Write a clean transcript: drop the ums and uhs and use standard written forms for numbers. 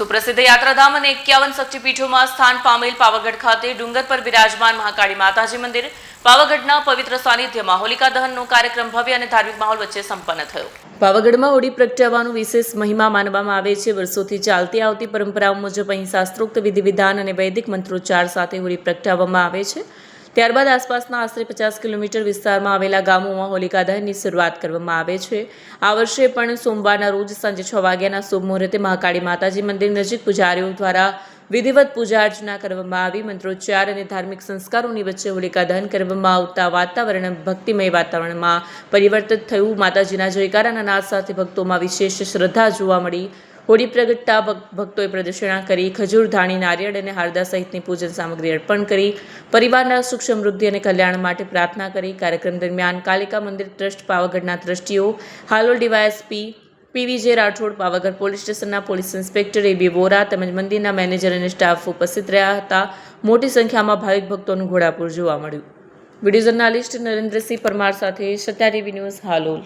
સુપ્રસિદ્ધ યાત્રાધામ અને 51 શક્તિપીઠોમાં સ્થાન પામેલ પાવાગઢ ખાતે ડુંગર પર બિરાજમાન મહાકાળી માતાજી મંદિર પાવાગઢના પવિત્ર સાનિધ્યમાં હોલિકા દહનનો કાર્યક્રમ ભવ્ય અને ધાર્મિક માહોલ વચ્ચે સંપન્ન થયો. પાવાગઢમાં હોળી પ્રગટાવવાનું વિશેષ મહિમા માનવામાં આવે છે. વર્ષોથી ચાલતી આવતી પરંપરાઓ મુજબ અહીં શાસ્ત્રોક્ત વિધિ વિધાન અને વૈદિક મંત્રોચ્ચાર સાથે હોળી પ્રગટાવવામાં આવે છે. ત્યારબાદ આસપાસના આશરે 50 કિલોમીટર વિસ્તારમાં આવેલા ગામોમાં હોલિકા દહનની શરૂઆત કરવામાં આવે છે. આ વર્ષે પણ સોમવારના રોજ સાંજે 6 વાગ્યાના શુભ મુહૂર્તે મહાકાળી માતાજી મંદિર નજીક પૂજારીઓ દ્વારા વિધિવત પૂજા અર્ચના કરવામાં આવી. મંત્રોચ્ચાર અને ધાર્મિક સંસ્કારોની વચ્ચે હોલિકા દહન કરવામાં આવતા વાતાવરણ ભક્તિમય વાતાવરણમાં પરિવર્તિત થયું. માતાજીના જયકારાના નાદ સાથે ભક્તોમાં વિશેષ શ્રદ્ધા જોવા મળી. હોળી પ્રગટતા ભક્તોએ પ્રદક્ષિણા કરી, ખજૂર, ધાણી, નારિયેળ અને હારદા સહિતની પૂજન સામગ્રી અર્પણ કરી પરિવારના સુખ સમૃદ્ધિ અને કલ્યાણ માટે પ્રાર્થના કરી. કાર્યક્રમ દરમિયાન કાલિકા મંદિર ટ્રસ્ટ પાવાગઢના ટ્રસ્ટીઓ, Halol DYSP PVJ Rathod, Pavagadh police સ્ટેશનના પોલીસ ઇન્સ્પેક્ટર એબી વોરા તેમજ મંદિરના મેનેજર અને સ્ટાફ ઉપસ્થિત રહ્યા હતા. મોટી સંખ્યામાં ભાવિક ભક્તોનું ઘોડાપુર જોવા મળ્યું. વિડીયો જર્નાલિસ્ટ નરેન્દ્રસિંહ પરમાર સાથે સત્યા ટીવી ન્યૂઝ, હાલોલ.